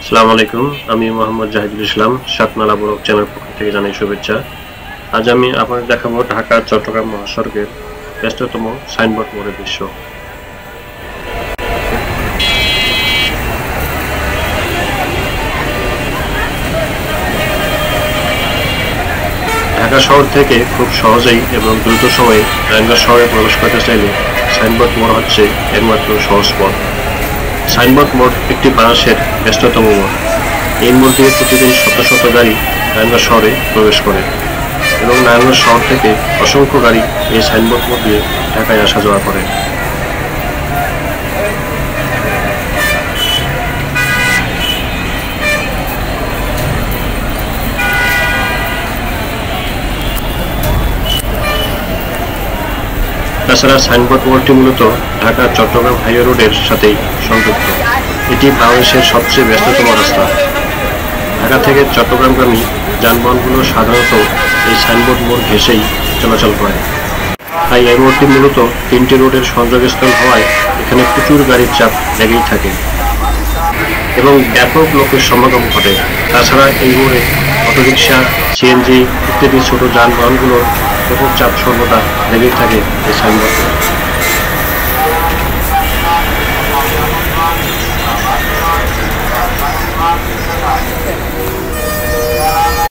আসসালামু আলাইকুম, আমি মোহাম্মদ জাহিদুল ইসলাম। সাতমালা ব্লগ চ্যানেল পক্ষ থেকে জানাই শুভেচ্ছা। আজ আমি আপনাদের দেখাবো ঢাকা চট্টগ্রাম মহাসড়কের ব্যস্ততম সাইনবোর্ড মোড়ের দৃশ্য। ঢাকা শহর থেকে খুব সহজেই এবং দ্রুত সময়ে নারায়ণগঞ্জ শহরে প্রবেশ করতে চাইলে সাইনবোর্ড মোড় হচ্ছে একমাত্র সহজ পথ। সাইনবোর্ড মোড় একটি বাংলাদেশের ব্যস্ততম মোড়। এই মোড় দিয়ে প্রতিদিন শত শত গাড়ি নারায়ণগঞ্জ শহরে প্রবেশ করে এবং নারায়ণগঞ্জ শহর থেকে অসংখ্য গাড়ি এই সাইনবোর্ড মোড় দিয়ে ঢাকায় আসা যাওয়া করে। তাছাড়া সাইনবোর্ড মোড়টি মূলত ঢাকা চট্টগ্রাম হাইওয়ে রোডের সাথেই সংযুক্ত। এটি বাংলাদেশের সবচেয়ে ব্যস্ততম রাস্তা। ঢাকা থেকে চট্টগ্রামগামী যানবাহনগুলো সাধারণত এই সাইনবোর্ড মোড় ঘেঁষেই চলাচল করে। তাই এই মোড়টি মূলত তিনটি রোডের সংযোগস্থল হওয়ায় এখানে প্রচুর গাড়ির চাপ লেগেই থাকে এবং ব্যাপক লোকের সমাগম ঘটে। তাছাড়া এই মোড়ে অটোরিকশা, সিএনজি ইত্যাদি ছোট যানবাহনগুলোর ব্যাপক চাপ সর্বদা লেগেই থাকে এই সাইনবোর্ডে।